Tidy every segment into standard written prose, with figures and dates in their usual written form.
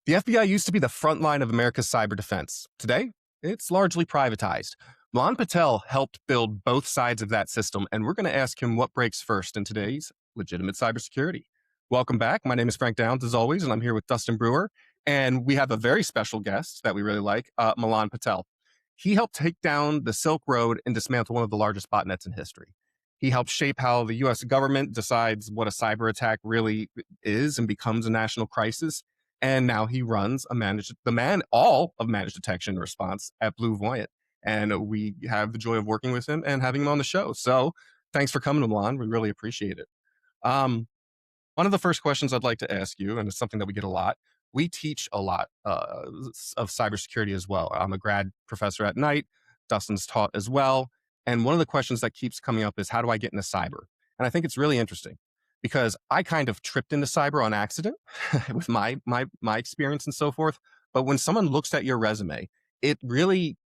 The FBI used to be the front line of America's cyber defense. Today, it's largely privatized. Milan Patel helped build both sides of that system, and we're going to ask him what breaks first in today's Legitimate Cybersecurity. Welcome back. My name is Frank Downs, as always, and I'm here with Dustin Brewer. And we have a very special guest that we really like, Milan Patel. He helped take down the Silk Road and dismantle one of the largest botnets in history. He helped shape how the U.S. government decides what a cyber attack really is and becomes a national crisis. And now he runs all of managed detection and response at BlueVoyant. And we have the joy of working with him and having him on the show. So thanks for coming, Milan. We really appreciate it. One of the first questions I'd like to ask you, and it's something that we get a lot, we teach a lot of cybersecurity as well. I'm a grad professor at night. Dustin's taught as well. And one of the questions that keeps coming up is, how do I get into cyber? And I think it's really interesting because I kind of tripped into cyber on accident with my experience and so forth. But when someone looks at your resume, it really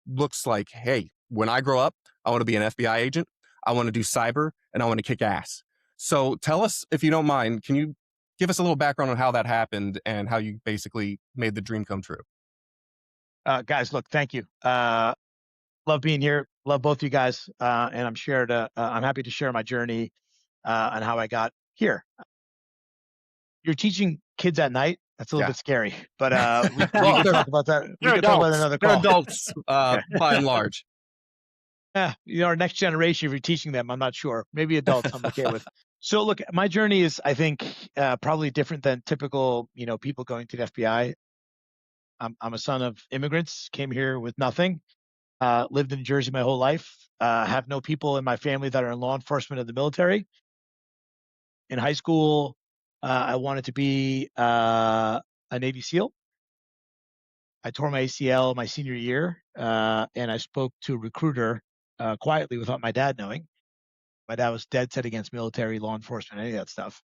looks like, hey, when I grow up, I want to be an FBI agent. I want to do cyber and I want to kick ass. So tell us, if you don't mind, can you give us a little background on how that happened and how you basically made the dream come true? Guys, look, thank you. Love being here. Love both you guys. And I'm happy to share my journey and how I got here. You're teaching kids at night. That's a little bit scary, but we can talk about that. We can talk about another call. They're adults, by and large. Yeah, our next generation, if you're teaching them, I'm not sure. Maybe adults, I'm okay with. So look, my journey is, I think, probably different than typical, people going to the FBI. I'm a son of immigrants, came here with nothing, lived in New Jersey my whole life, have no people in my family that are in law enforcement or the military. In high school, I wanted to be a Navy SEAL. I tore my ACL my senior year, and I spoke to a recruiter quietly without my dad knowing. My dad was dead set against military, law enforcement, any of that stuff.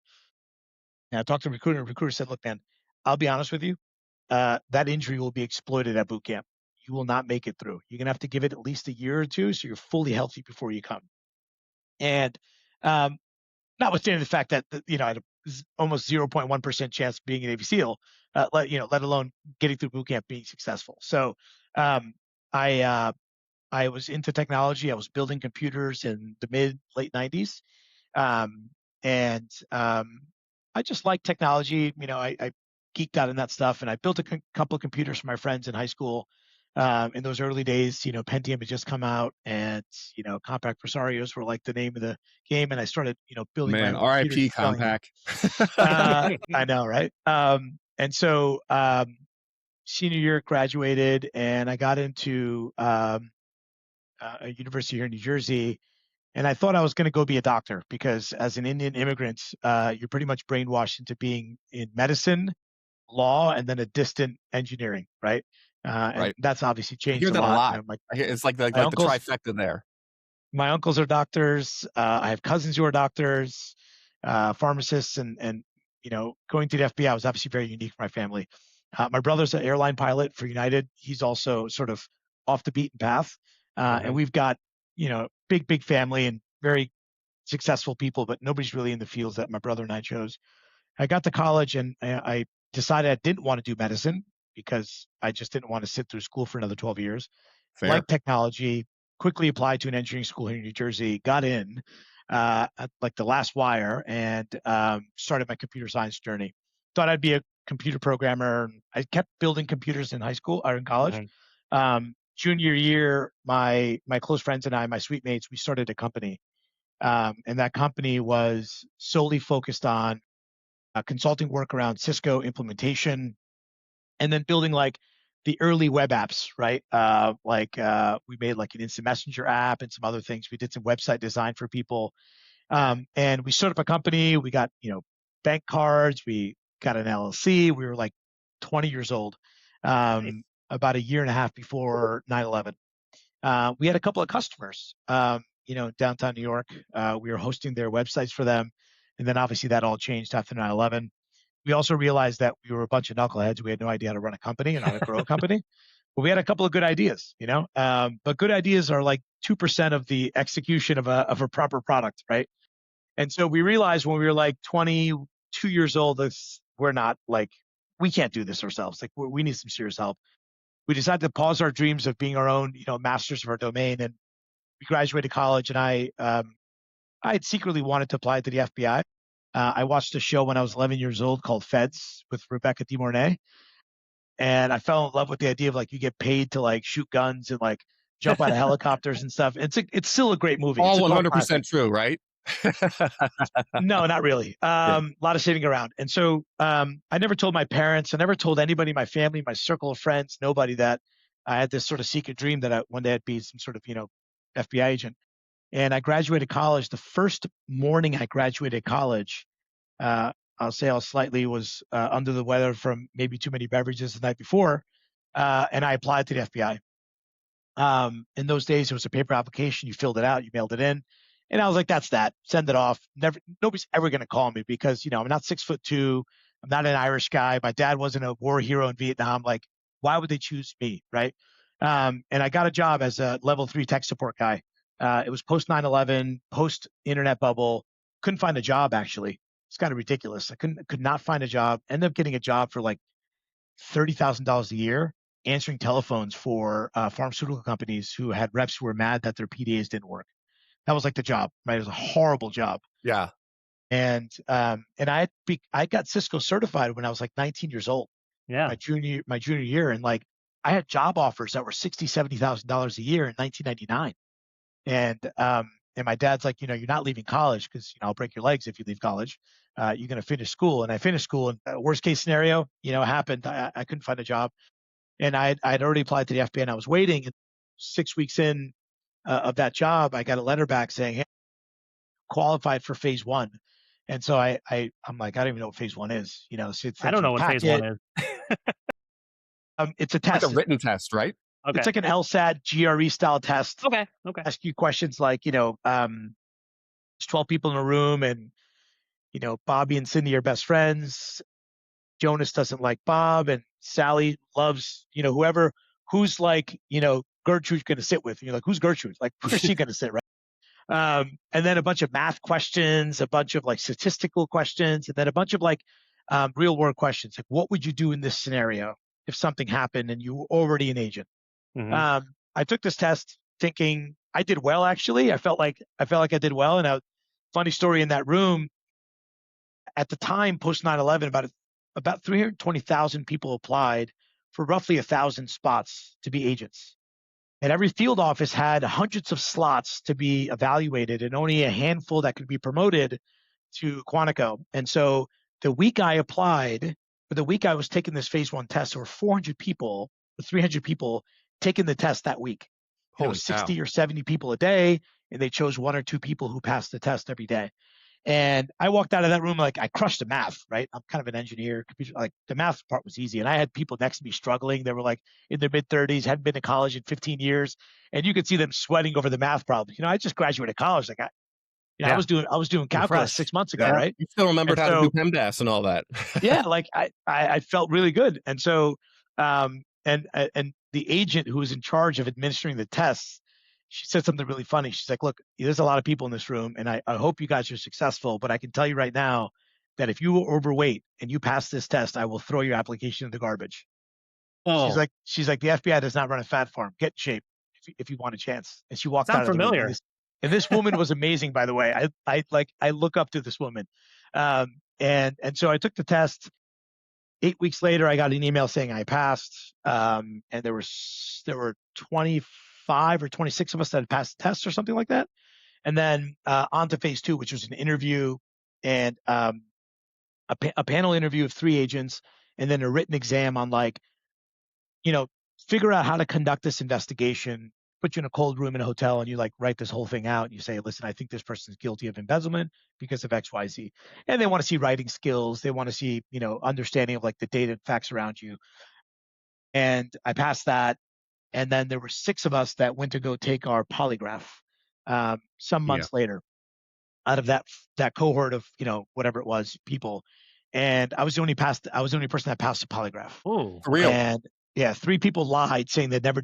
And I talked to a recruiter, and the recruiter said, look, man, I'll be honest with you. That injury will be exploited at boot camp. You will not make it through. You're going to have to give it at least a year or two so you're fully healthy before you come. And notwithstanding the fact that, I had almost 0.1% chance of being a Navy SEAL, let alone getting through boot camp, being successful. So I was into technology. I was building computers in the late 90s. And I just liked technology. I geeked out in that stuff, and I built a couple of computers for my friends in high school. In those early days, Pentium had just come out, and compact Versarios were like the name of the game. And I started, building. Man, RIP compact. I know, right? And so senior year, graduated, and I got into a university here in New Jersey. And I thought I was going to go be a doctor because as an Indian immigrant, you're pretty much brainwashed into being in medicine, law, and then a distant engineering, right? Right. And that's obviously changed I hear that a lot. It's like the uncles, trifecta there. My uncles are doctors. I have cousins who are doctors, pharmacists, and going to the FBI was obviously very unique for my family. My brother's an airline pilot for United. He's also sort of off the beaten path. And we've got, big family and very successful people, but nobody's really in the fields that my brother and I chose. I got to college and I decided I didn't want to do medicine because I just didn't want to sit through school for another 12 years. Fair. Like technology, quickly applied to an engineering school here in New Jersey, got in at like the last wire, and started my computer science journey. Thought I'd be a computer programmer. I kept building computers in high school or in college. Junior year, my close friends and I, my suite mates, we started a company. And that company was solely focused on consulting work around Cisco implementation, and then building like the early web apps, right? We made like an instant messenger app and some other things. We did some website design for people. And we started up a company. We got, bank cards. We got an LLC. We were like 20 years old, about a year and a half before 9/11. We had a couple of customers, downtown New York. We were hosting their websites for them. And then obviously that all changed after 9/11. We also realized that we were a bunch of knuckleheads. We had no idea how to run a company and how to grow a company. But we had a couple of good ideas, but good ideas are like 2% of the execution of a proper product, right? And so we realized when we were like 22 years old, we're not like we can't do this ourselves. Like we need some serious help. We decided to pause our dreams of being our own, masters of our domain. And we graduated college, and I had secretly wanted to apply to the FBI. I watched a show when I was 11 years old called Feds with Rebecca De Mornay, and I fell in love with the idea of like you get paid to like shoot guns and like jump out of helicopters and stuff. It's still a great movie. All It's a cult 100% classic. true, right? No, not really. Yeah. A lot of saving around. And so I never told my parents, I never told anybody, my family, my circle of friends, nobody, that I had this sort of secret dream that one day I'd be some sort of, FBI agent. And I graduated college. The first morning I graduated college, I'll say I slightly was under the weather from maybe too many beverages the night before, and I applied to the FBI. In those days, it was a paper application. You filled it out, you mailed it in. And I was like, that's that. Send it off. Nobody's ever going to call me because, I'm not 6'2". I'm not an Irish guy. My dad wasn't a war hero in Vietnam. Like, why would they choose me, right? And I got a job as a level 3 tech support guy. It was post 9/11, post internet bubble. Couldn't find a job, actually. It's kind of ridiculous. I could not find a job. Ended up getting a job for like $30,000 a year, answering telephones for pharmaceutical companies who had reps who were mad that their PDAs didn't work. That was like the job, right? It was a horrible job. Yeah. And I got Cisco certified when I was like 19 years old. Yeah. My junior year, and like I had job offers that were $60,000-$70,000 a year in 1999. And my dad's like, you're not leaving college because I'll break your legs if you leave college. You're going to finish school. And I finished school, and worst case scenario, happened. I couldn't find a job, and I'd already applied to the FBI, and I was waiting. And 6 weeks in of that job, I got a letter back saying, hey, qualified for phase 1. And so I'm like, I don't even know what phase 1 is. So I don't know what phase 1 is. It's a test. Like a written test, right? Okay. It's like an LSAT GRE style test. Okay. Ask you questions like, there's 12 people in a room, and, Bobby and Cindy are best friends. Jonas doesn't like Bob, and Sally loves, who's like, Gertrude's going to sit with. And you're like, who's Gertrude? Like, where's she going to sit, right? And then a bunch of math questions, a bunch of like statistical questions, and then a bunch of like real world questions. Like, what would you do in this scenario if something happened and you were already an agent? Mm-hmm. I took this test thinking I did well, actually. I felt like I did well. And funny story, in that room at the time, post 9/11, about 320,000 people applied for roughly 1,000 spots to be agents. And every field office had hundreds of slots to be evaluated, and only a handful that could be promoted to Quantico. And so the week I applied, or the week I was taking this phase 1 test, there were 400 people, or 300 people taking the test that week. It was 60 or 70 people a day, and they chose 1 or 2 people who passed the test every day. And I walked out of that room like I crushed the math, right? I'm kind of an engineer, like the math part was easy. And I had people next to me struggling. They were like in their mid-30s, hadn't been to college in 15 years. And you could see them sweating over the math problems. I just graduated college. Like I was doing calculus 6 months ago, right? You still remembered how to do PEMDAS and all that. Yeah, like I felt really good. And so and the agent who was in charge of administering the tests, she said something really funny. She's like, look, there's a lot of people in this room, and I hope you guys are successful, but I can tell you right now that if you are overweight and you pass this test, I will throw your application in the garbage. Oh. She's like, the FBI does not run a fat farm. Get in shape if you want a chance. And she walked out of the room. Familiar. And this woman was amazing, by the way. I look up to this woman. And so I took the test. 8 weeks later, I got an email saying I passed. And there were 25 or 26 of us that had passed the test or something like that. And then on to phase 2, which was an interview and a panel interview of 3 agents, and then a written exam on figure out how to conduct this investigation, put you in a cold room in a hotel, and you write this whole thing out, and you say, listen, I think this person's guilty of embezzlement because of X, Y, Z. And they want to see writing skills. They want to see, understanding of the data and facts around you. And I passed that. And then there were 6 of us that went to go take our polygraph some months later out of that cohort of, whatever it was, people. And I was the only person that passed the polygraph. Oh, for real? And 3 people lied, saying they'd never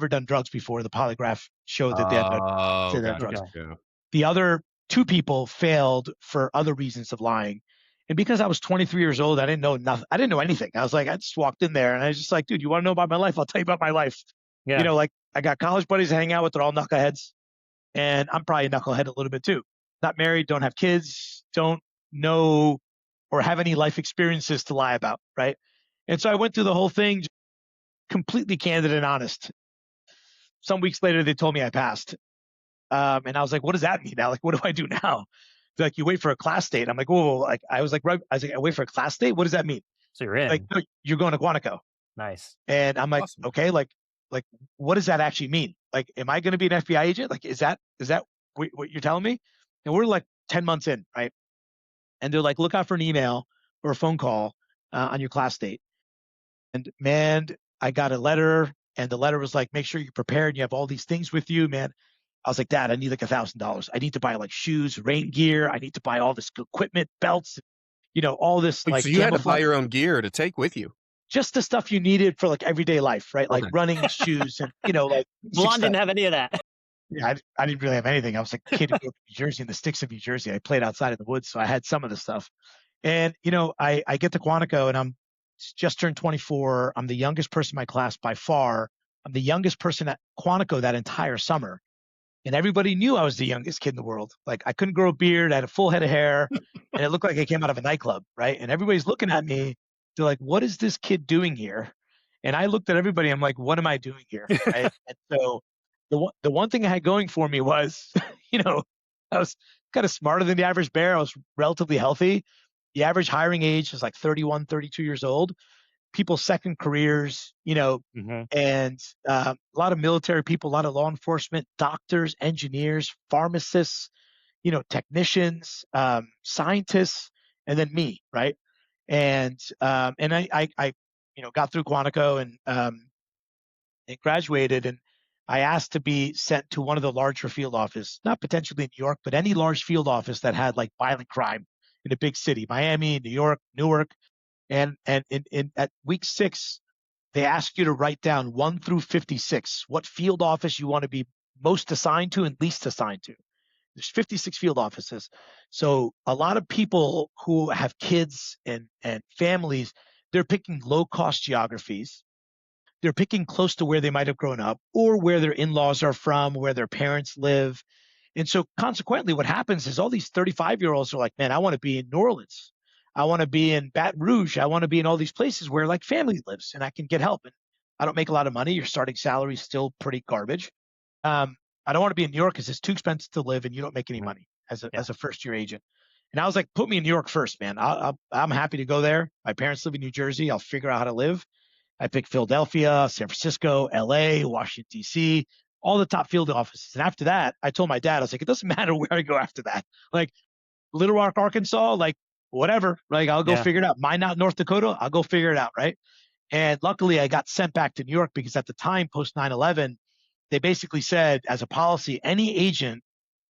done drugs before. The polygraph showed that they had done drugs. Yeah. The other 2 people failed for other reasons of lying. And because I was 23 years old, I didn't know nothing. I didn't know anything. I was like, I just walked in there and I was just like, dude, you want to know about my life? I'll tell you about my life. Yeah. You know, like I got college buddies to hang out with. They're all knuckleheads. And I'm probably a knucklehead a little bit too. Not married, don't have kids, don't know or have any life experiences to lie about, right? And so I went through the whole thing completely candid and honest. Some weeks later, they told me I passed. And I was like, what does that mean now? Like, what do I do now? They're like, you wait for a class date. I'm like, whoa. Like, I was like, I wait for a class date? What does that mean? So you're in. Like, no, you're going to Quantico. Nice. And I'm like, Awesome. okay, like, what does that actually mean? Like, am I going to be an FBI agent? Like, is that what you're telling me? And we're like 10 months in, right? And they're like, look out for an email or a phone call on your class date. And man, I got a letter, and the letter was like, make sure you're prepared. You have all these things with you, man. I was like, Dad, I need like $1,000. I need to buy like shoes, rain gear. I need to buy all this equipment, belts, you know, all this like. So you had to buy your own gear to take with you. Just the stuff you needed for like everyday life, right? Like Okay. running shoes and, you know, like. Milan didn't have any of that. Yeah, I didn't really have anything. I was like a kid who grew up in New Jersey, in the sticks of New Jersey. I played outside in the woods, so I had some of the stuff. And, you know, I get to Quantico and I'm just turned 24. I'm the youngest person in my class by far. I'm the youngest person at Quantico that entire summer. And everybody knew I was the youngest kid in the world. Like I couldn't grow a beard. I had a full head of hair and it looked like I came out of a nightclub, right? And everybody's looking at me. They're like, what is this kid doing here? And I looked at everybody. I'm like, what am I doing here? Right? And so the one thing I had going for me was, you know, I was kind of smarter than the average bear. I was relatively healthy. The average hiring age is like 31, 32 years old. People's second careers, you know, and a lot of military people, a lot of law enforcement, doctors, engineers, pharmacists, you know, technicians, scientists, and then me, right? And I you know, got through Quantico and graduated, and I asked to be sent to one of the larger field offices, not potentially in New York, but any large field office that had like violent crime in a big city, Miami, New York, Newark. And in at week 6, they ask you to write down 1 through 56 what field office you want to be most assigned to and least assigned to. There's 56 field offices. So a lot of people who have kids and families, they're picking low-cost geographies. They're picking close to where they might have grown up or where their in-laws are from, where their parents live. And so consequently, what happens is all these 35-year-olds are like, man, I want to be in New Orleans. I want to be in Baton Rouge. I want to be in all these places where like family lives and I can get help. And I don't make a lot of money. Your starting salary is still pretty garbage. I don't want to be in New York because it's too expensive to live and you don't make any money as a first year agent. And I was like, put me in New York first, man. I'm happy to go there. My parents live in New Jersey. I'll figure out how to live. I picked Philadelphia, San Francisco, LA, Washington, D.C., all the top field offices. And after that, I told my dad, I was like, it doesn't matter where I go after that. Like Little Rock, Arkansas, like whatever, like I'll go figure it out. Minot, North Dakota, I'll go figure it out, right? And luckily I got sent back to New York because at the time, post 9/11, they basically said as a policy, any agent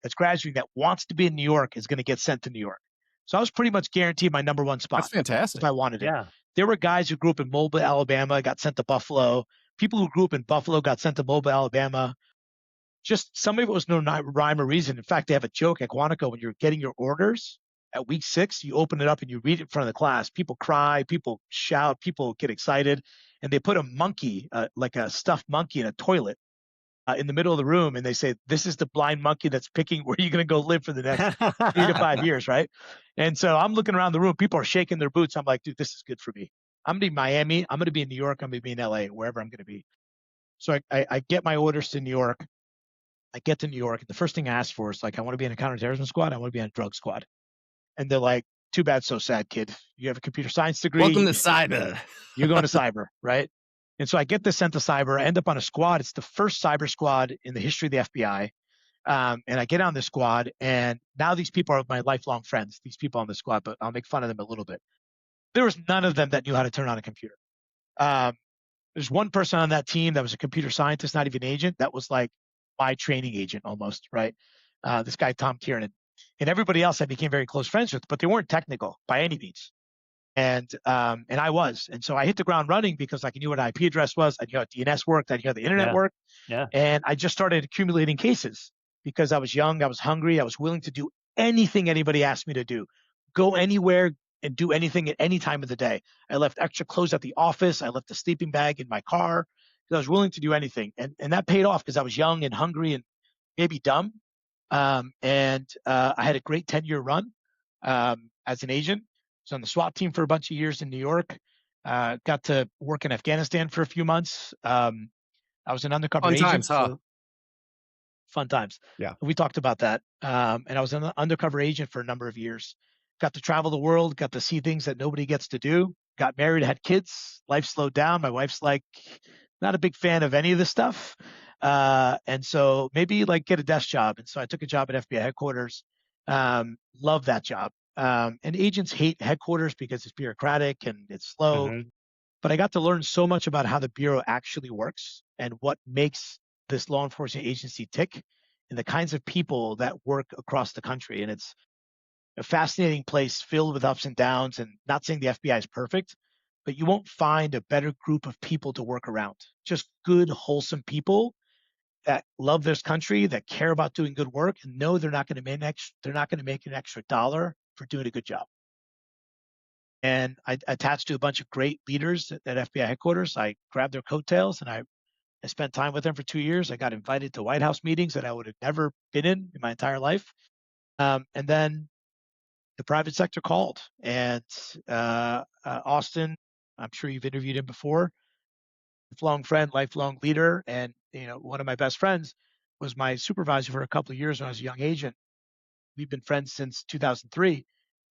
that's graduating that wants to be in New York is going to get sent to New York. So I was pretty much guaranteed my number one spot. That's fantastic. If I wanted it. Yeah. There were guys who grew up in Mobile, Alabama, got sent to Buffalo. People who grew up in Buffalo got sent to Mobile, Alabama. Just some of it was no rhyme or reason. In fact, they have a joke at Quantico when you're getting your orders at week 6, you open it up and you read it in front of the class. People cry, people shout, people get excited, and they put a monkey, like a stuffed monkey in a toilet in the middle of the room, and they say, this is the blind monkey that's picking where you're going to go live for the next 3 to 5 years, right? And so I'm looking around the room, people are shaking their boots. I'm like, dude, this is good for me. I'm going to be in Miami. I'm going to be in New York. I'm going to be in LA, wherever I'm going to be. So I get my orders to New York. I get to New York, and the first thing I ask for is like, I want to be in a counterterrorism squad. I want to be in a drug squad. And they're like, too bad, so sad, kid. You have a computer science degree. Welcome to cyber. You're going to cyber, right? And so I get this sent to cyber. I end up on a squad. It's the first cyber squad in the history of the FBI. And I get on this squad, and now these people are my lifelong friends, these people on the squad, but I'll make fun of them a little bit. There was none of them that knew how to turn on a computer. There's one person on that team that was a computer scientist, not even an agent. That was like my training agent almost, right? This guy, Tom Kiernan. And everybody else I became very close friends with, but they weren't technical by any means. And I was. And so I hit the ground running because like I knew what IP address was. I knew how DNS worked. I knew how the internet worked. Yeah. And I just started accumulating cases because I was young. I was hungry. I was willing to do anything anybody asked me to do. Go anywhere, and do anything at any time of the day. I left extra clothes at the office. I left a sleeping bag in my car because I was willing to do anything. And that paid off because I was young and hungry and maybe dumb. I had a great 10-year run as an agent. I was on the SWAT team for a bunch of years in New York. Got to work in Afghanistan for a few months. I was an undercover agent for fun times. Yeah. We talked about that. And I was an undercover agent for a number of years. Got to travel the world, got to see things that nobody gets to do. Got married, had kids. Life slowed down. My wife's like, not a big fan of any of this stuff. And so maybe like get a desk job. And so I took a job at FBI headquarters. Love that job. And agents hate headquarters because it's bureaucratic and it's slow. Mm-hmm. But I got to learn so much about how the Bureau actually works and what makes this law enforcement agency tick and the kinds of people that work across the country. And it's a fascinating place filled with ups and downs, and not saying the FBI is perfect, but you won't find a better group of people to work around. Just good, wholesome people that love this country, that care about doing good work, and know they're not going to make an extra dollar for doing a good job. And I attached to a bunch of great leaders at FBI headquarters. I grabbed their coattails and I spent time with them for 2 years. I got invited to White House meetings that I would have never been in my entire life. And then the private sector called, and Austin, I'm sure you've interviewed him before, lifelong friend, lifelong leader, and one of my best friends was my supervisor for a couple of years when I was a young agent. We've been friends since 2003,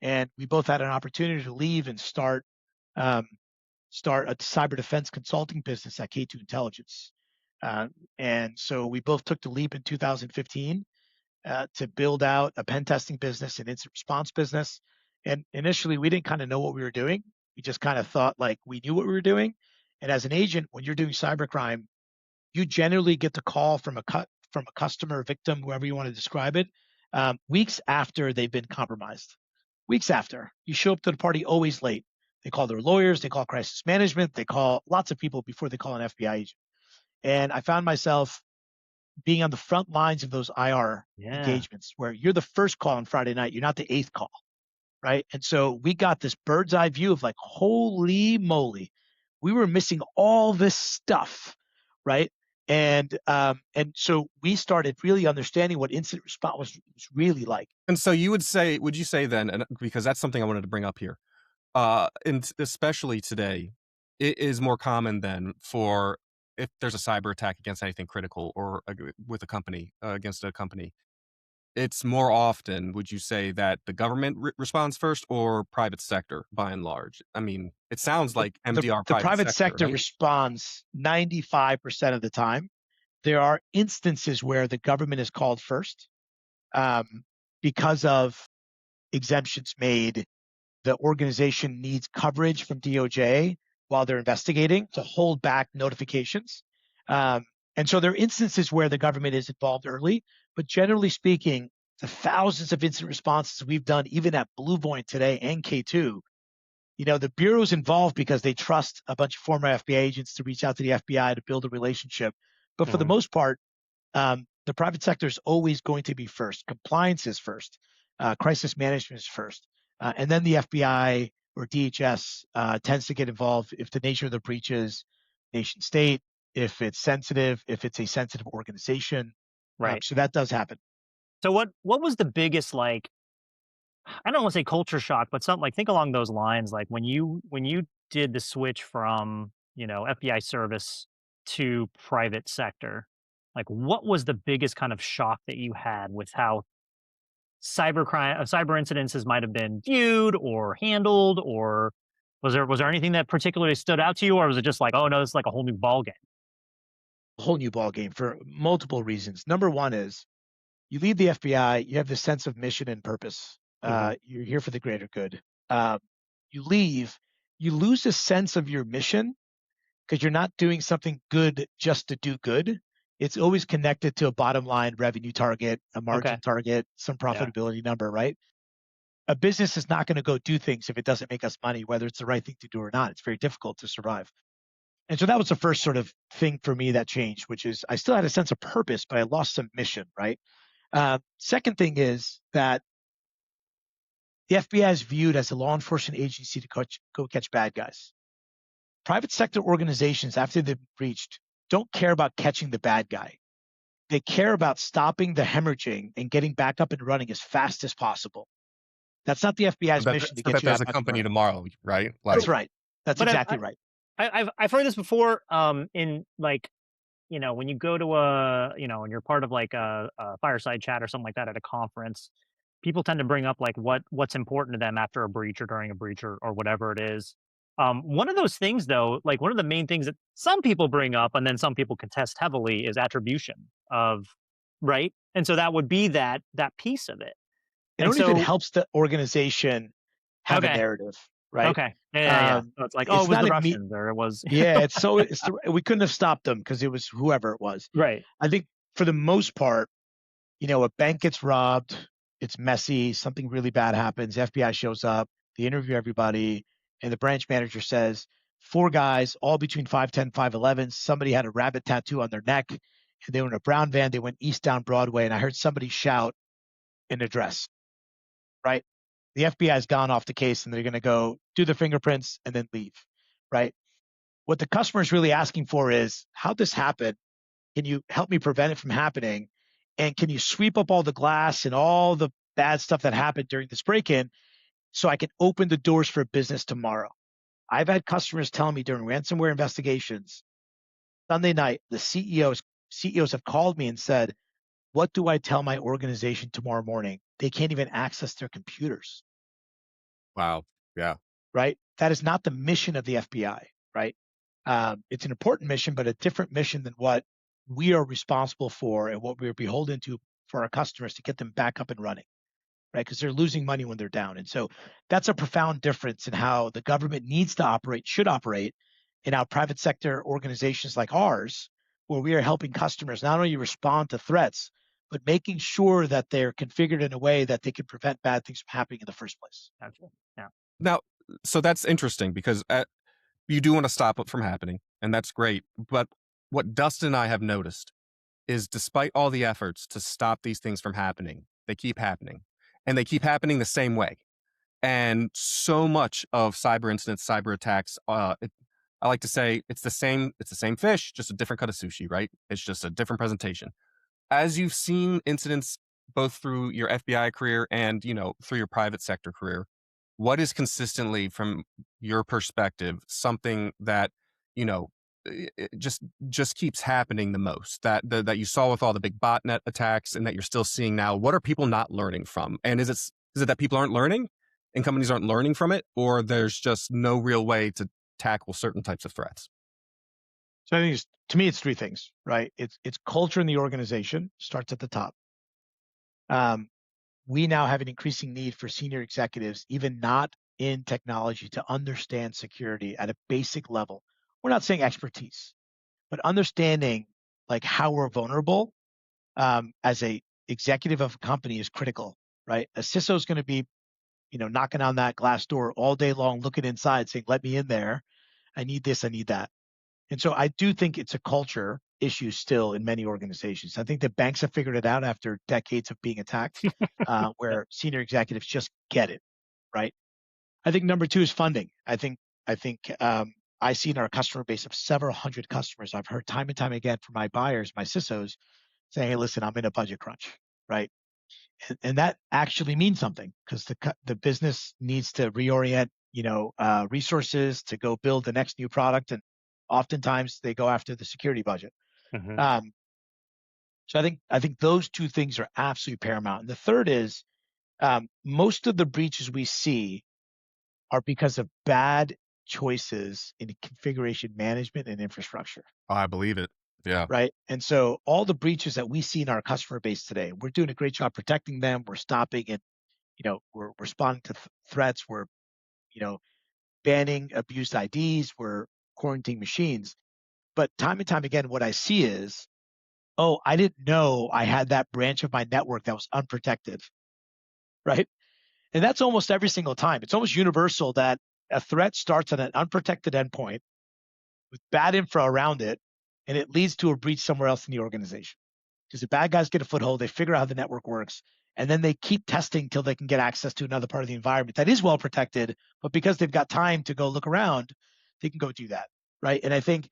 and we both had an opportunity to leave and start a cyber defense consulting business at K2 Intelligence. And so we both took the leap in 2015 to build out a pen testing business, an incident response business. And initially, we didn't kind of know what we were doing. We just kind of thought like we knew what we were doing. And as an agent, when you're doing cybercrime, you generally get the call from a customer, victim, whoever you want to describe it, weeks after they've been compromised. Weeks after. You show up to the party always late. They call their lawyers, they call crisis management, they call lots of people before they call an FBI agent. And I found myself being on the front lines of those IR engagements where you're the first call on Friday night, you're not the eighth call, right? And so we got this bird's eye view of like, holy moly, we were missing all this stuff, right? And so we started really understanding what incident response was really like. And so would you say then, and because that's something I wanted to bring up here, and especially today, it is more common than for if there's a cyber attack against anything critical or with a company, against a company, it's more often, would you say, that the government responds first or private sector by and large? I mean, it sounds like MDR the private sector right? responds 95% of the time. There are instances where the government is called first because of exemptions made. The organization needs coverage from DOJ while they're investigating to hold back notifications. And so there are instances where the government is involved early, but generally speaking, the thousands of incident responses we've done, even at BlueVoyant today and K2, the Bureau's involved because they trust a bunch of former FBI agents to reach out to the FBI to build a relationship. But for the most part, the private sector is always going to be first. Compliance is first. Crisis management is first. And then the FBI or DHS tends to get involved if the nature of the breach is nation state, if it's sensitive, if it's a sensitive organization. Right. So that does happen. So what was the biggest, like, I don't want to say culture shock, but something like, think along those lines, like when you did the switch from, FBI service to private sector, like what was the biggest kind of shock that you had with how cyber incidences might have been viewed or handled, or was there anything that particularly stood out to you, or was it just like, oh no, this is like a whole new ball game? A whole new ball game for multiple reasons. Number one is you leave the FBI, you have this sense of mission and purpose. You're here for the greater good. You leave, you lose a sense of your mission because you're not doing something good just to do good. It's always connected to a bottom line revenue target, a margin target, some profitability number, right? A business is not going to go do things if it doesn't make us money, whether it's the right thing to do or not. It's very difficult to survive. And so that was the first sort of thing for me that changed, which is I still had a sense of purpose, but I lost some mission, right? Second thing is that The FBI is viewed as a law enforcement agency to go catch bad guys. Private sector organizations, after they've breached, don't care about catching the bad guy. They care about stopping the hemorrhaging and getting back up and running as fast as possible. That's not the FBI's mission to So get that you there's back a up and company running. tomorrow, right? That's right. That's But exactly right. I've heard this before. In like, when you go to and you're part of like a fireside chat or something like that at a conference, people tend to bring up like what's important to them after a breach or during a breach or whatever it is. One of those things, though, like one of the main things that some people bring up and then some people contest heavily is attribution of, right? And so that would be that piece of it. It And only if it so, helps the organization have a okay, narrative, right? okay, yeah. So it's like, oh, It's it was not the a me. Russians or it was, Yeah, we couldn't have stopped them because it was whoever it was. right. I think for the most part, a bank gets robbed, it's messy, something really bad happens, FBI shows up, they interview everybody, and the branch manager says, 4 guys, all between 5'10", 5'11", somebody had a rabbit tattoo on their neck, and they were in a brown van, they went east down Broadway, and I heard somebody shout an address, right? The FBI has gone off the case, and they're going to go do the fingerprints and then leave, right? What the customer is really asking for is, how'd this happen? Can you help me prevent it from happening? And can you sweep up all the glass and all the bad stuff that happened during this break-in so I can open the doors for business tomorrow? I've had customers tell me during ransomware investigations, Sunday night, the CEOs have called me and said, what do I tell my organization tomorrow morning? They can't even access their computers. Wow. Yeah. Right? That is not the mission of the FBI, right? It's an important mission, but a different mission than what we are responsible for and what we're beholden to for our customers to get them back up and running, right? Because they're losing money when they're down. And so that's a profound difference in how the government needs to operate, should operate, and how private sector organizations like ours, where we are helping customers not only respond to threats, but making sure that they're configured in a way that they can prevent bad things from happening in the first place. Gotcha. Yeah. Now, so that's interesting because you do want to stop it from happening, and that's great. But what Dustin and I have noticed is despite all the efforts to stop these things from happening, they keep happening, and they keep happening the same way. And so much of cyber incidents, cyber attacks, I like to say it's the same fish, just a different cut of sushi, right? It's just a different presentation. As you've seen incidents both through your FBI career and, through your private sector career, what is consistently, from your perspective, something that, it just keeps happening the most that you saw with all the big botnet attacks and that you're still seeing now? What are people not learning from? And is it that people aren't learning and companies aren't learning from it, or there's just no real way to tackle certain types of threats? So I think to me, it's 3 things, right? It's culture in the organization, starts at the top. We now have an increasing need for senior executives, even not in technology, to understand security at a basic level. We're not saying expertise, but understanding like how we're vulnerable as a executive of a company is critical, right? A CISO is going to be, knocking on that glass door all day long, looking inside, saying, "Let me in there. I need this. I need that." And so I do think it's a culture issue still in many organizations. I think the banks have figured it out after decades of being attacked, where senior executives just get it, right? I think number 2 is funding. I think I see in our customer base of several hundred customers, I've heard time and time again from my buyers, my CISOs, saying, "Hey, listen, I'm in a budget crunch," right? And that actually means something because the business needs to reorient, resources to go build the next new product, and oftentimes they go after the security budget. Mm-hmm. So I think those 2 things are absolutely paramount. And the third is most of the breaches we see are because of bad choices in configuration management and infrastructure. Oh, I believe it. Yeah. Right. And so all the breaches that we see in our customer base today, we're doing a great job protecting them. We're stopping and, we're responding to threats. We're, banning abused IDs. We're quarantining machines. But time and time again, what I see is, oh, I didn't know I had that branch of my network that was unprotected. Right. And that's almost every single time. It's almost universal that a threat starts at an unprotected endpoint with bad info around it, and it leads to a breach somewhere else in the organization. Because the bad guys get a foothold, they figure out how the network works, And then they keep testing till they can get access to another part of the environment that is well protected, but because they've got time to go look around, they can go do that, right? And I think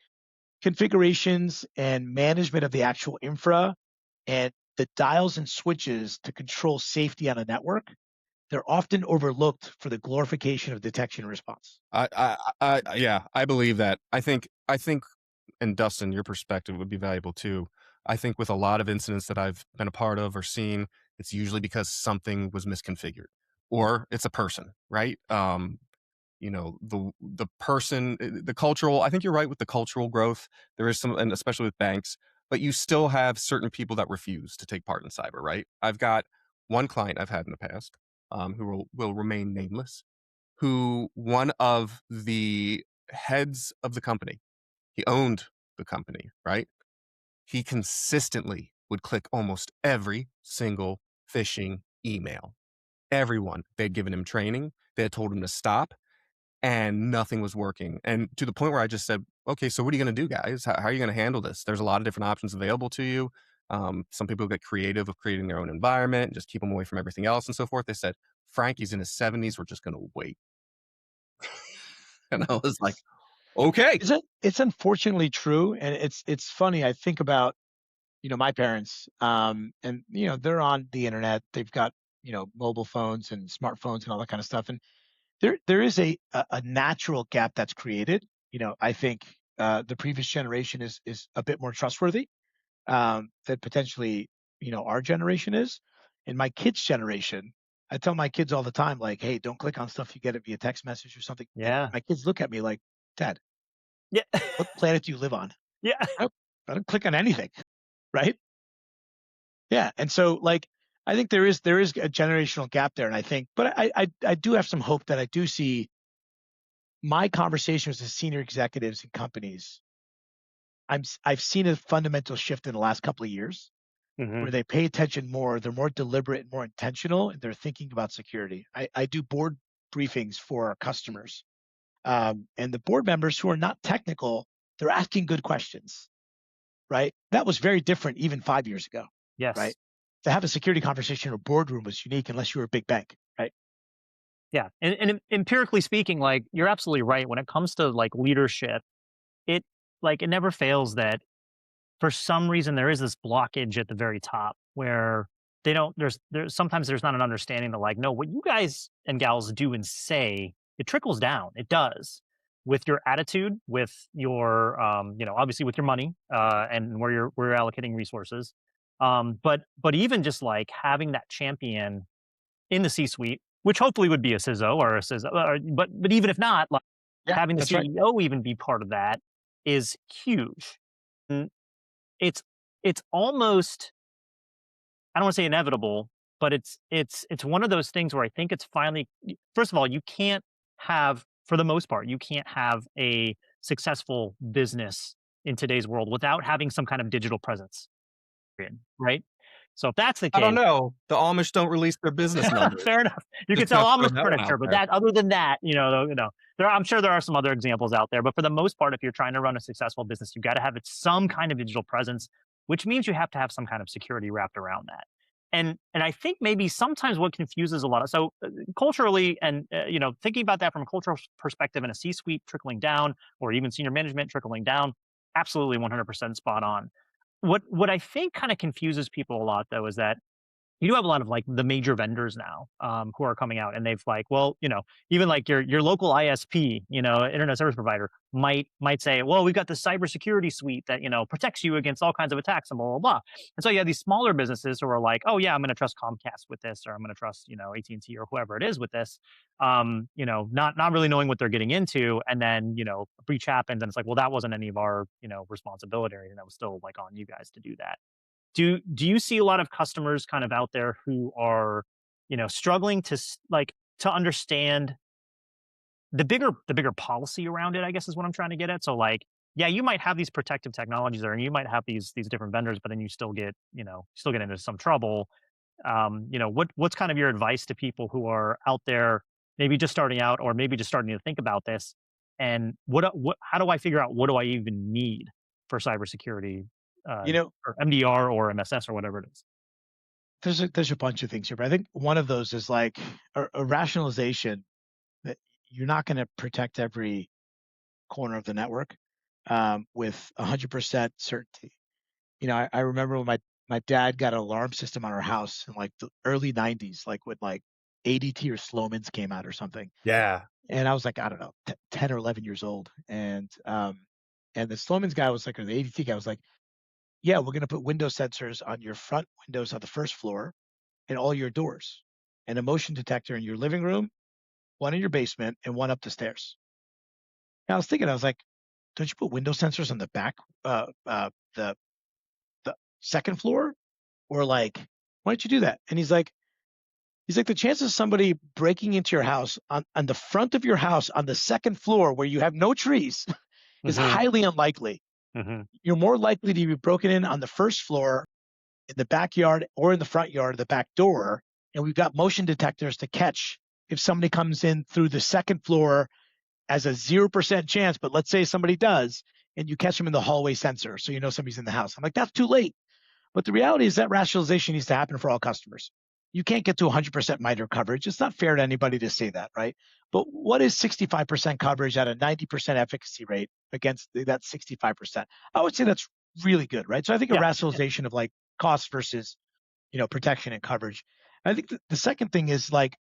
configurations and management of the actual infra and the dials and switches to control safety on a network, they're often overlooked for the glorification of detection and response. Yeah, I believe that. I think, and Dustin, your perspective would be valuable too. I think with a lot of incidents that I've been a part of or seen, it's usually because something was misconfigured, or it's a person, right? The person, the cultural. I think you're right with the cultural growth. There is some, and especially with banks, but you still have certain people that refuse to take part in cyber, right? I've got one client I've had in the past, who will remain nameless, who one of the heads of the company, he owned the company, right? He consistently would click almost every single phishing email. Everyone. They'd given him training. They had told him to stop, and nothing was working. And to the point where I just said, okay, so what are you going to do, guys? How are you going to handle this? There's a lot of different options available to you. Some people get creative with creating their own environment and just keep them away from everything else and so forth. They said, Frankie's in his 70s. We're just going to wait. And I was like, okay. It's unfortunately true, and it's funny. I think about my parents, and they're on the internet. They've got mobile phones and smartphones and all that kind of stuff, and there is a natural gap that's created. I think the previous generation is a bit more trustworthy that potentially our generation is. And my kids' generation, I tell my kids all the time, like, hey, don't click on stuff you get it via text message or something. And Yeah. my kids look at me like, Dad, Yeah. what planet do you live on? Yeah. I don't click on anything, right? Yeah, and so like I think there is a generational gap there, and I think, but I do have some hope that I do see my conversations with senior executives in companies. I've seen a fundamental shift in the last couple of years Mhm. where they pay attention more, they're more deliberate and more intentional, and they're thinking about security. I do board briefings for our customers, and the board members who are not technical, they're asking good questions, right? That was very different even 5 years ago, right? Yes. To have a security conversation in a boardroom was unique unless you were a big bank, right? Yeah. And empirically speaking, like you're absolutely right. When it comes to like leadership, it it never fails that for some reason there is this blockage at the very top where they don't there's sometimes there's not an understanding that like, no, what you guys and gals do and say, it trickles down. It does with your attitude, with your obviously with your money, and where you're allocating resources. But even just like having that champion in the C-suite, which hopefully would be a CISO or a CISO, but even if not, like Yeah, having the that's right. CEO even be part of that is huge. And it's it's almost, I don't want to say inevitable, but it's one of those things where I think it's finally, first of all, you can't have, for the most part, you can't have a successful business in today's world without having some kind of digital presence, period, right? So if that's the I don't case, know. The Amish don't release their business numbers. fair enough. You could Just sell gonna throw Amish that one furniture, out but there. that other than that, I'm sure there are some other examples out there. But for the most part, if you're trying to run a successful business, you got to have some kind of digital presence, which means you have to have some kind of security wrapped around that. And I think maybe sometimes what confuses a lot of, so culturally and thinking about that from a cultural perspective and a C-suite trickling down, or even senior management trickling down, absolutely 100% spot on. What I think kind of confuses people a lot though is that you do have a lot of like the major vendors now, who are coming out and they've like, well, even like your local ISP, internet service provider might say, well, we've got the cybersecurity suite that protects you against all kinds of attacks and blah blah blah. And so you have these smaller businesses who are like, oh yeah, I'm going to trust Comcast with this, or I'm going to trust AT&T or whoever it is with this, not really knowing what they're getting into, and then a breach happens and it's like, well, that wasn't any of our responsibility, and that was still like on you guys to do that. Do you see a lot of customers kind of out there who are, struggling to to understand the bigger policy around it, I guess is what I'm trying to get at. So like, yeah, you might have these protective technologies there and you might have these different vendors, but then you still get into some trouble. What's kind of your advice to people who are out there, maybe just starting out or maybe just starting to think about this? And how do I figure out what do I even need for cybersecurity, uh, You know, or MDR or MSS or whatever it is? there's a bunch of things here, but I think one of those is like a rationalization that you're not going to protect every corner of the network with 100% certainty. I remember when my dad got an alarm system on our house in like the early 90s, like when like ADT or Sloman's came out or something. Yeah. And I was like, I don't know, 10 or 11 years old. And the Sloman's guy was like, or the ADT guy was like, yeah, we're going to put window sensors on your front windows on the first floor and all your doors, and a motion detector in your living room, one in your basement, and one up the stairs. And I was thinking, I was like, don't you put window sensors on the back, the second floor, or like, why don't you do that? And he's like, the chances of somebody breaking into your house on the front of your house on the second floor where you have no trees is highly unlikely. You're more likely to be broken in on the first floor, in the backyard, or in the front yard, the back door. And we've got motion detectors to catch if somebody comes in through the second floor as a 0% chance. But let's say somebody does, and you catch them in the hallway sensor, so you know somebody's in the house. I'm like, that's too late. But the reality is that rationalization needs to happen for all customers. You can't get to 100% MITRE coverage. It's not fair to anybody to say that, right? But what is 65% coverage at a 90% efficacy rate against that 65%? I would say that's really good, right? So I think a rationalization of like cost versus, protection and coverage. I think the second thing is like,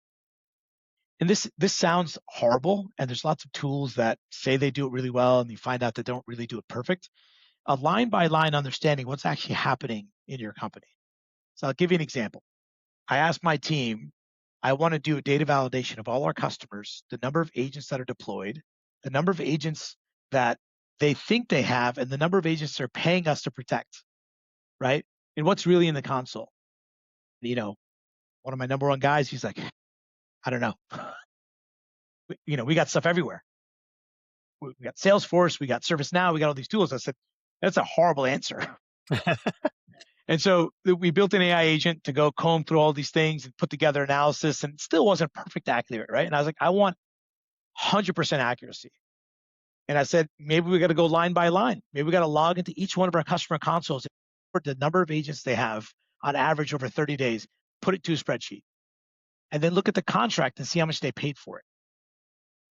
and this sounds horrible, and there's lots of tools that say they do it really well, and you find out they don't really do it perfect. A line by line understanding what's actually happening in your company. So I'll give you an example. I asked my team, I want to do a data validation of all our customers, the number of agents that are deployed, the number of agents that they think they have, and the number of agents they're paying us to protect, right? And what's really in the console. One of my number one guys, he's like, I don't know. We got stuff everywhere. We got Salesforce, we got ServiceNow, we got all these tools. I said, that's a horrible answer. And so we built an AI agent to go comb through all these things and put together analysis, and it still wasn't perfect accurate, right? And I was like, I want 100% accuracy. And I said, maybe we got to go line by line. Maybe we got to log into each one of our customer consoles, for the number of agents they have on average over 30 days, put it to a spreadsheet, and then look at the contract and see how much they paid for it.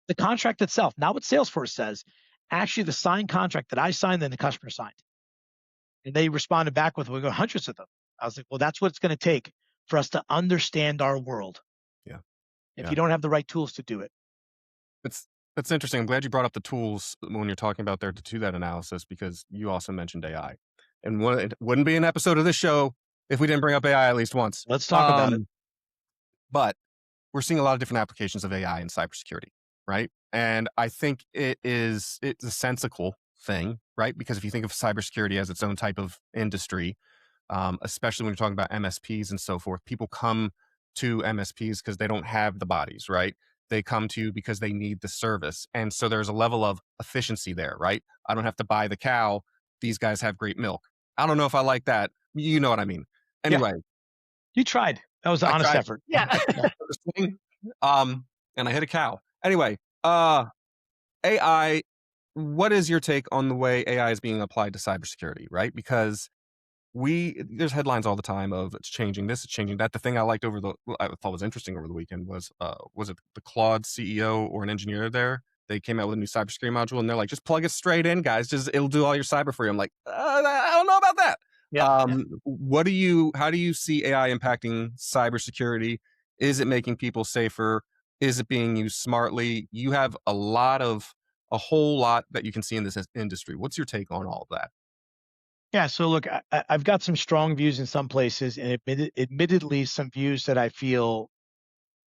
The contract itself, not what Salesforce says, actually the signed contract that I signed and the customer signed. And they responded back with, we got hundreds of them. I was like, well, that's what it's going to take for us to understand our world. Yeah. If you don't have the right tools to do it. That's interesting. I'm glad you brought up the tools when you're talking about there to do that analysis, because you also mentioned AI. And it wouldn't be an episode of this show if we didn't bring up AI at least once. Let's talk about it. But we're seeing a lot of different applications of AI in cybersecurity, right? And I think it's a sensical thing, right? Because if you think of cybersecurity as its own type of industry, especially when you're talking about MSPs and so forth, people come to MSPs because they don't have the bodies, right? They come to you because they need the service. And so there's a level of efficiency there, right? I don't have to buy the cow. These guys have great milk. I don't know if I like that. You know what I mean? Anyway. Yeah. You tried. That was an honest effort. Yeah. And I hit a cow. Anyway, AI, what is your take on the way AI is being applied to cybersecurity, right? Because there's headlines all the time of it's changing this, it's changing that. The thing I liked I thought was interesting over the weekend was it the Claude CEO or an engineer there? They came out with a new cybersecurity module, and they're like, just plug it straight in, guys. It'll do all your cyber for you. I'm like, I don't know about that. Yeah. How do you see AI impacting cybersecurity? Is it making people safer? Is it being used smartly? You have a whole lot that you can see in this industry. What's your take on all of that? Yeah, so look, I've got some strong views in some places, and admittedly some views that I feel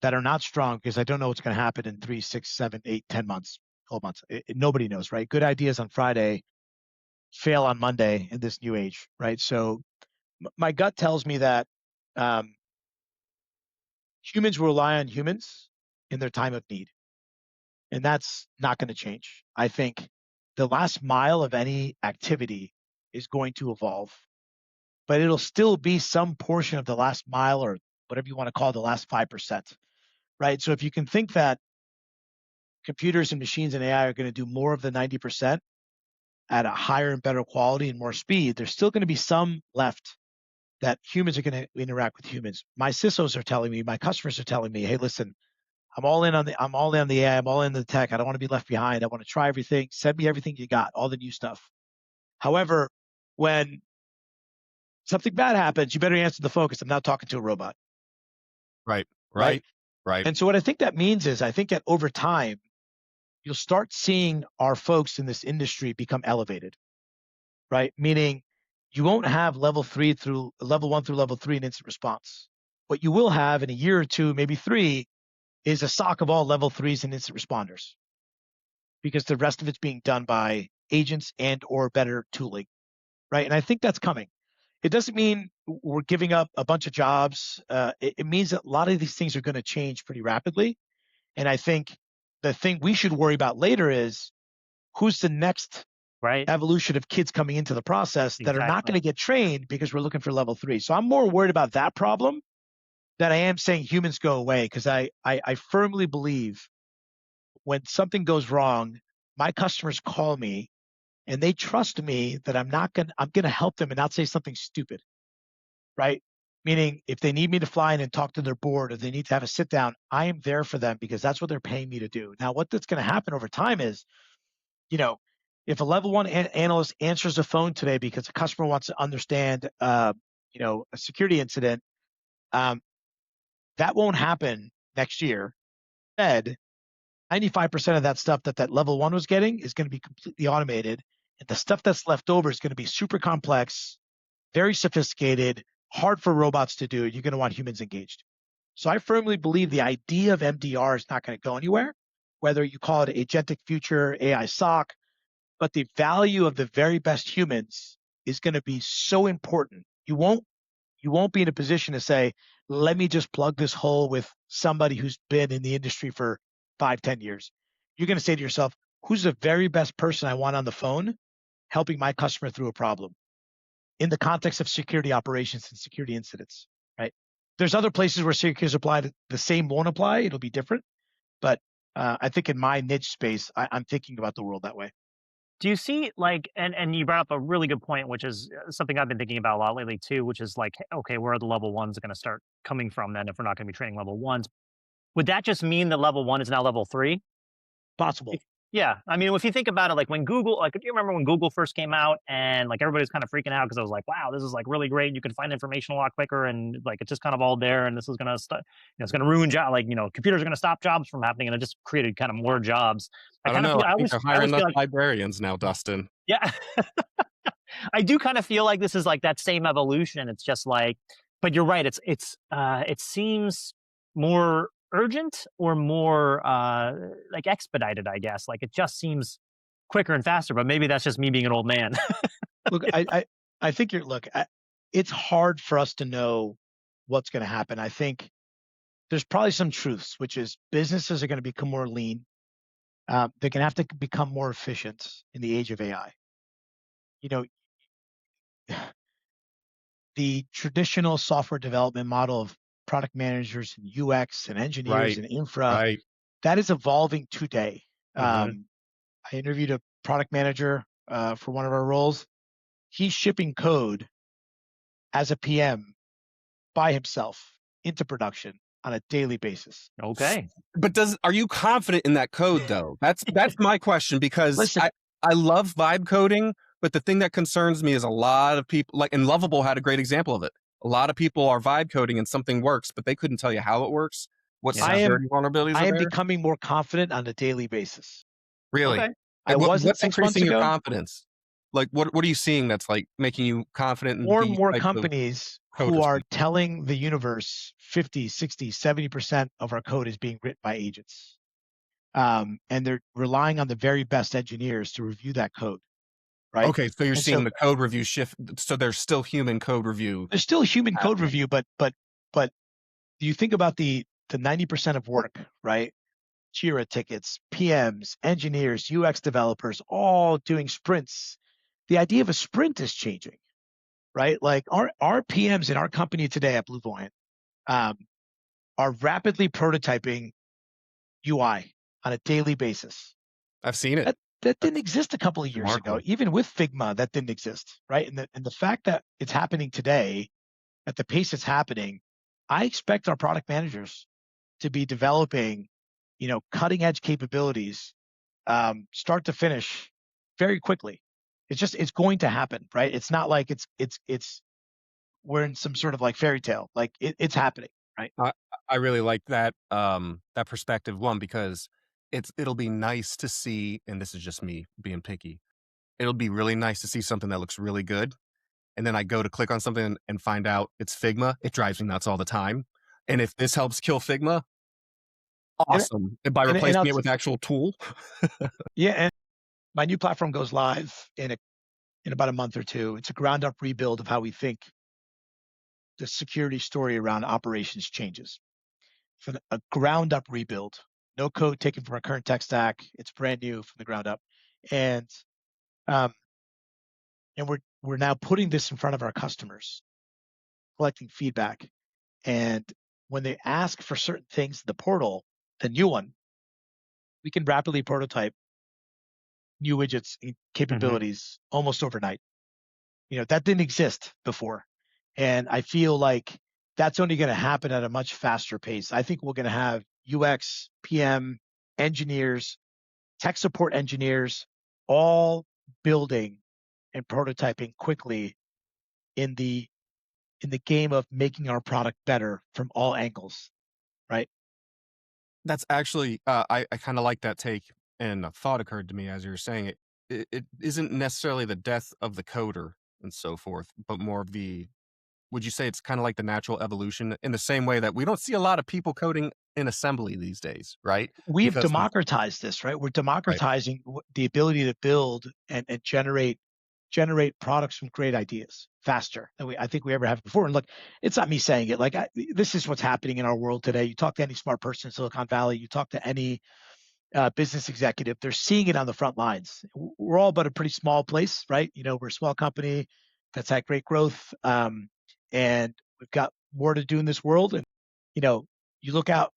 that are not strong, because I don't know what's going to happen in 3, 6, 7, 8, 10 months, 12 months. Nobody knows, right? Good ideas on Friday fail on Monday in this new age, right? So my gut tells me that humans will rely on humans in their time of need. And that's not going to change. I think the last mile of any activity is going to evolve, but it'll still be some portion of the last mile, or whatever you want to call the last 5%, right? So if you can think that computers and machines and AI are going to do more of the 90% at a higher and better quality and more speed, there's still going to be some left that humans are going to interact with humans. My CISOs are telling me, my customers are telling me, hey, listen, I'm all in on the AI, I'm all in the tech. I don't want to be left behind. I want to try everything. Send me everything you got, all the new stuff. However, when something bad happens, you better answer the focus. I'm not talking to a robot. Right. And so what I think that means is, I think that over time, you'll start seeing our folks in this industry become elevated, right? Meaning you won't have level 1 through level 3 in incident response. What you will have in a year or two, maybe 3, is a SOC of all level 3s and incident responders, because the rest of it's being done by agents and or better tooling, right? And I think that's coming. It doesn't mean we're giving up a bunch of jobs. It means that a lot of these things are going to change pretty rapidly. And I think the thing we should worry about later is who's the next evolution of kids coming into the process that are not going to get trained because we're looking for level 3. So I'm more worried about that problem than I am saying humans go away, because I firmly believe when something goes wrong, my customers call me and they trust me that I'm going to help them and not say something stupid, right? Meaning if they need me to fly in and talk to their board, or they need to have a sit down, I am there for them because that's what they're paying me to do. Now, what that's going to happen over time is, if a level 1 analyst answers the phone today because a customer wants to understand, a security incident, that won't happen next year. Instead, 95% of that stuff that level 1 was getting is going to be completely automated. And the stuff that's left over is going to be super complex, very sophisticated, hard for robots to do. You're going to want humans engaged. So I firmly believe the idea of MDR is not going to go anywhere, whether you call it agentic future, AI SOC, but the value of the very best humans is going to be so important. You won't be in a position to say, let me just plug this hole with somebody who's been in the industry for 5-10 years. You're going to say to yourself, who's the very best person I want on the phone helping my customer through a problem in the context of security operations and security incidents, right? There's other places where security is applied. The same won't apply. It'll be different. But I think in my niche space, I'm thinking about the world that way. Do you see and you brought up a really good point, which is something I've been thinking about a lot lately too, which is like, okay, where are the level 1s going to start coming from then if we're not going to be training level 1s? Would that just mean that level 1 is now level 3? Possible. Yeah. I mean, if you think about it, like when Google, do you remember when Google first came out and like everybody was kind of freaking out because it was like, wow, this is like really great. You can find information a lot quicker and like it's just kind of all there. And this is going to, it's going to ruin jobs. Like, computers are going to stop jobs from happening, and it just created kind of more jobs. I don't know. I think they're hiring enough librarians now, Dustin. Yeah. I do kind of feel like this is like that same evolution. It's just like, but you're right. It seems more urgent or more like expedited, I guess. Like it just seems quicker and faster, but maybe that's just me being an old man. Look, I think it's hard for us to know what's going to happen. I think there's probably some truths, which is businesses are going to become more lean. They're going to have to become more efficient in the age of AI. The traditional software development model of product managers and UX and engineers and infra, that is evolving today. I interviewed a product manager for one of our roles. He's shipping code as a PM by himself into production on a daily basis. Okay. But are you confident in that code though? That's my question, because listen, I love vibe coding, but the thing that concerns me is a lot of people, and Lovable had a great example of it. A lot of people are vibe coding and something works, but they couldn't tell you how it works. What security vulnerabilities I are am there? becoming more confident on a daily basis. Really? Okay. What's increasing your confidence? Like, what are you seeing that's like making you confident in more and more companies who are telling the universe 50, 60, 70% of our code is being written by agents. And they're relying on the very best engineers to review that code. Right? Okay, so you're seeing the code review shift. So there's still human code review. There's still human code review, but you think about the 90% of work, right? Jira tickets, PMs, engineers, UX developers, all doing sprints. The idea of a sprint is changing, right? Like our PMs in our company today at BlueVoyant are rapidly prototyping UI on a daily basis. I've seen it. That didn't exist a couple of years ago. Even with Figma, that didn't exist, right? And the fact that it's happening today at the pace it's happening, I expect our product managers to be developing, cutting edge capabilities, start to finish very quickly. It's going to happen, right? It's not like we're in some sort of like fairy tale. Like it's happening, right? I really like that that perspective one because it'll be nice to see, and this is just me being picky. It'll be really nice to see something that looks really good, and then I go to click on something and find out it's Figma. It drives me nuts all the time. And if this helps kill Figma, And awesome. And by and, and replacing I'll it with actual tool. yeah, and my new platform goes live in about a month or two. It's a ground up rebuild of how we think the security story around operations changes. For a ground up rebuild, no code taken from our current tech stack. It's brand new from the ground up, and um, we're now putting this in front of our customers, collecting feedback, and when they ask for certain things in the portal, the new one, we can rapidly prototype new widgets and capabilities almost overnight. That didn't exist before, and I feel like that's only going to happen at a much faster pace. I think we're going to have UX, PM, engineers, tech support engineers, all building and prototyping quickly in the game of making our product better from all angles, right? That's actually, I kind of like that take, and a thought occurred to me as you were saying it. It isn't necessarily the death of the coder and so forth, but more of the, would you say it's kind of like the natural evolution in the same way that we don't see a lot of people coding in assembly these days, right? We've Because of, democratized this, right? We're right, democratizing the ability to build and generate products from great ideas faster than I think we ever have before. And look, it's not me saying it. Like this is what's happening in our world today. You talk to any smart person in Silicon Valley, you talk to any business executive, they're seeing it on the front lines. We're all but a pretty small place, right? We're a small company that's had great growth, and we've got more to do in this world. And you look out,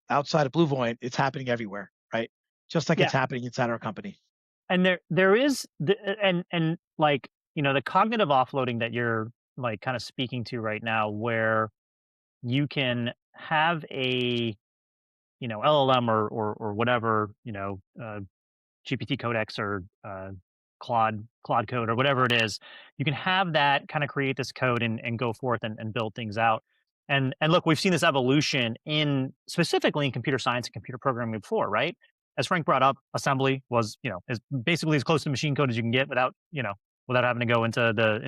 outside of BlueVoyant, it's happening everywhere, right? Just like Yeah. it's happening inside our company. And there is and like, the cognitive offloading that you're like kind of speaking to right now, where you can have a, LLM or whatever, GPT codex or Claude code or whatever it is, you can have that kind of create this code and go forth and build things out. And look, we've seen this evolution in specifically in computer science and computer programming before, right? As Frank brought up, assembly was, is basically as close to machine code as you can get without having to go into the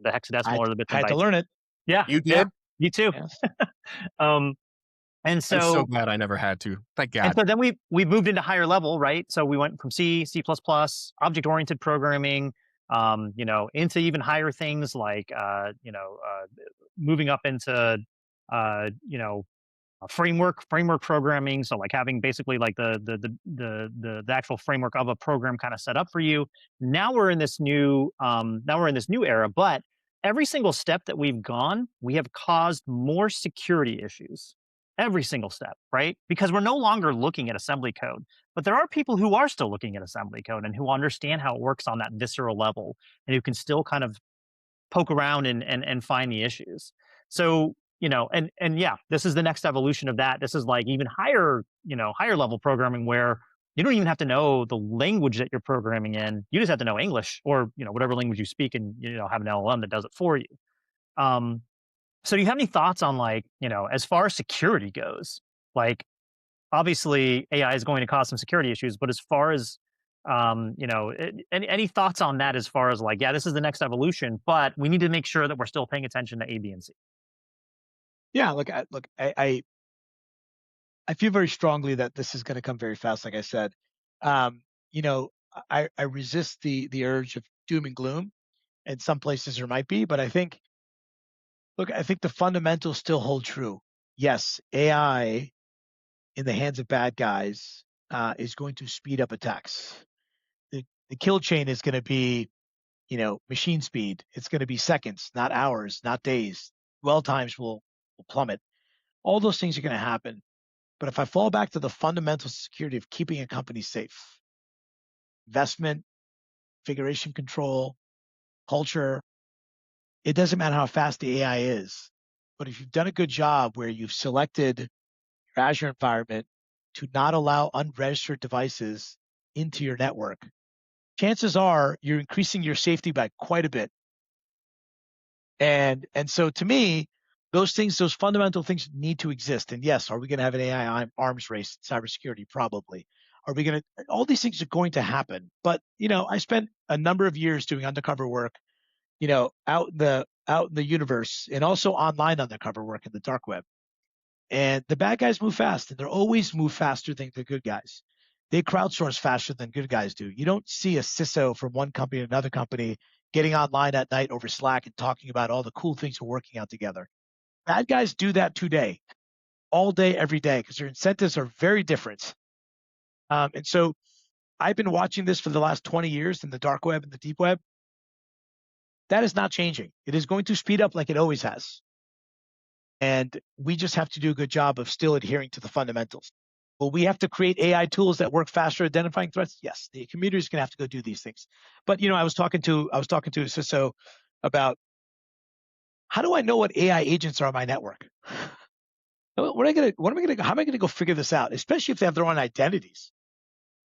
hexadecimal or the bits I and had to bytes. learn it. Yeah, you yeah, did? me too. Yes. Um, and I'm so so glad I never had to. Thank and God. so then we moved into higher level, right? So we went from C, C++, object-oriented programming, into even higher things like, moving up into, framework programming. So like having basically like the actual framework of a program kind of set up for you. Now we're in this new era, but every single step that we've gone, we have caused more security issues. Every single step, right? Because we're no longer looking at assembly code, but there are people who are still looking at assembly code and who understand how it works on that visceral level and who can still kind of poke around and find the issues. So, and yeah, this is the next evolution of that. This is like even higher, higher level programming where you don't even have to know the language that you're programming in. You just have to know English or, whatever language you speak and, have an LLM that does it for you. So do you have any thoughts on like, as far as security goes, like obviously AI is going to cause some security issues, but as far as any thoughts on that as far as like, yeah, this is the next evolution, but we need to make sure that we're still paying attention to A, B, and C. Yeah. I feel very strongly that this is going to come very fast. Like I said, um, you know, I resist the urge of doom and gloom. In some places there might be, but I think the fundamentals still hold true. Yes, AI in the hands of bad guys is going to speed up attacks. The kill chain is going to be, machine speed. It's going to be seconds, not hours, not days. Dwell times will plummet. All those things are going to happen. But if I fall back to the fundamental security of keeping a company safe, investment, configuration control, culture, it doesn't matter how fast the AI is, but if you've done a good job where you've selected your Azure environment to not allow unregistered devices into your network, chances are you're increasing your safety by quite a bit. And so to me, those things, those fundamental things need to exist. And yes, are we going to have an AI arms race in cybersecurity? Probably. Are we going to, all these things are going to happen. But, I spent a number of years doing undercover work, out in the universe, and also online undercover work in the dark web. And the bad guys move fast, and they're always move faster than the good guys. They crowdsource faster than good guys do. You don't see a CISO from one company to another company getting online at night over Slack and talking about all the cool things we're working out together. Bad guys do that today, all day, every day, because their incentives are very different. And so I've been watching this for the last 20 years in the dark web and the deep web. That is not changing. It is going to speed up like it always has. And we just have to do a good job of still adhering to the fundamentals. Well, we have to create AI tools that work faster identifying threats. Yes, the community is going to have to go do these things. But I was talking to a CISO about, how do I know what AI agents are on my network? How am I going to go figure this out? Especially if they have their own identities.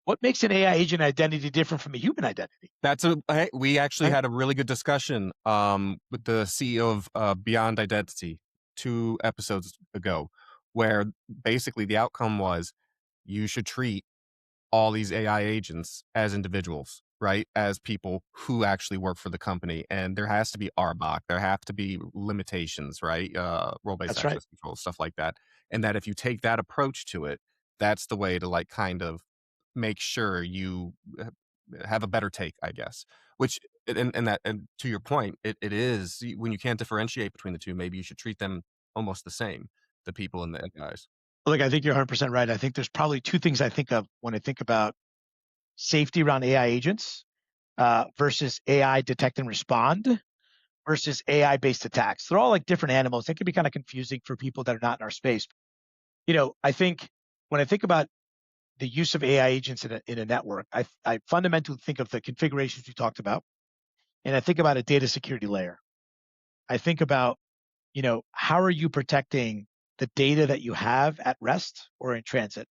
What makes an AI agent identity different from a human identity? We actually had a really good discussion with the CEO of Beyond Identity 2 episodes ago, where basically the outcome was you should treat all these AI agents as individuals, right? As people who actually work for the company. And there has to be RBOC. There have to be limitations, right? Role-based That's access right. control, stuff like that. And that if you take that approach to it, that's the way to kind of make sure you have a better take, I guess. Which, and to your point, it is, when you can't differentiate between the two, maybe you should treat them almost the same, the people and the guys. Look, I think you're 100% right. I think there's probably two things I think of when I think about safety around AI agents versus AI detect and respond versus AI-based attacks. They're all like different animals. They can be kind of confusing for people that are not in our space. I think when I think about the use of AI agents in a network, I fundamentally think of the configurations we talked about, and I think about a data security layer. I think about, how are you protecting the data that you have at rest or in transit?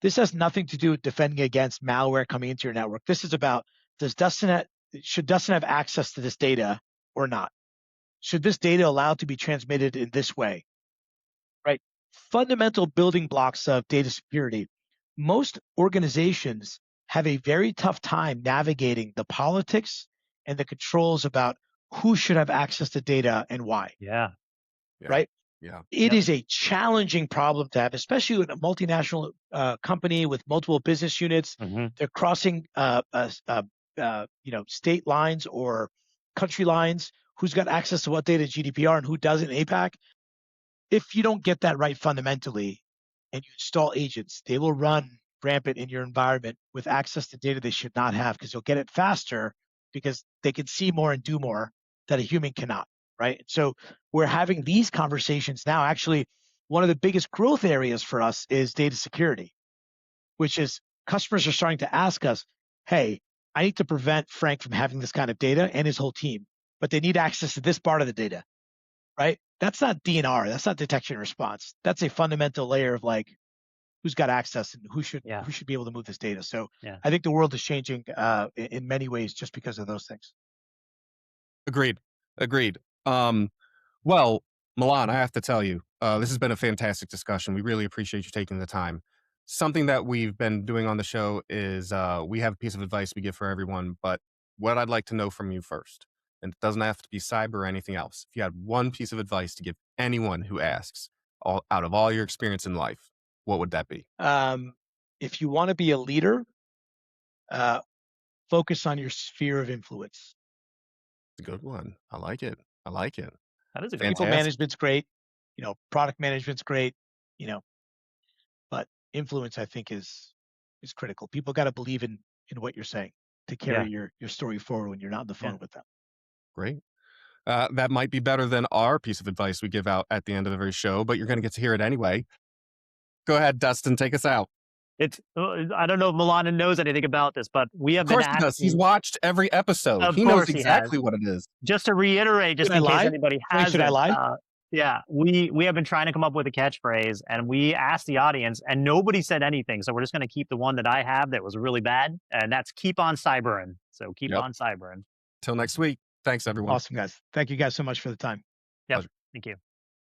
This has nothing to do with defending against malware coming into your network. This is about, should Dustin have access to this data or not? Should this data allowed to be transmitted in this way? Right? Fundamental building blocks of data security. Most organizations have a very tough time navigating the politics and the controls about who should have access to data and why. Yeah. Right? Yeah. It is a challenging problem to have, especially in a multinational company with multiple business units. Mm-hmm. They're crossing, state lines or country lines. Who's got access to what data, GDPR, and who doesn't, APAC? If you don't get that right fundamentally, and you install agents, they will run rampant in your environment with access to data they should not have, because you'll get it faster because they can see more and do more that a human cannot. Right? So we're having these conversations now. Actually, one of the biggest growth areas for us is data security, which is customers are starting to ask us, hey, I need to prevent Frank from having this kind of data and his whole team, but they need access to this part of the data, right? That's not DNR. That's not detection and response. That's a fundamental layer of like, who's got access and who should be able to move this data. So I think the world is changing in many ways just because of those things. Agreed. Well, Milan, I have to tell you, this has been a fantastic discussion. We really appreciate you taking the time. Something that we've been doing on the show is we have a piece of advice we give for everyone, but what I'd like to know from you first, and it doesn't have to be cyber or anything else. If you had one piece of advice to give anyone who asks, out of all your experience in life, what would that be? If you want to be a leader, focus on your sphere of influence. It's a good one. I like it. That is a good People one. management's great, product management's great, but influence, I think, is critical. People got to believe in what you're saying to carry your story forward when you're not on the phone with them. Great. That might be better than our piece of advice we give out at the end of every show, but you're going to get to hear it anyway. Go ahead, Dustin, take us out. It's I don't know if Milan knows anything about this, but we have Of been course he does. He's asking. watched every episode. Of He knows course he has. exactly what it is. Just to reiterate, just Should I in case lie? anybody Wait, hasn't. should I lie? Yeah, we have been trying to come up with a catchphrase, and we asked the audience, and nobody said anything. So we're just going to keep the one that I have that was really bad, and that's keep on cyberin. So keep Yep. on cyberin. Till next week. Thanks, everyone. Awesome, guys. Thank you guys so much for the time. Yep. Thank you.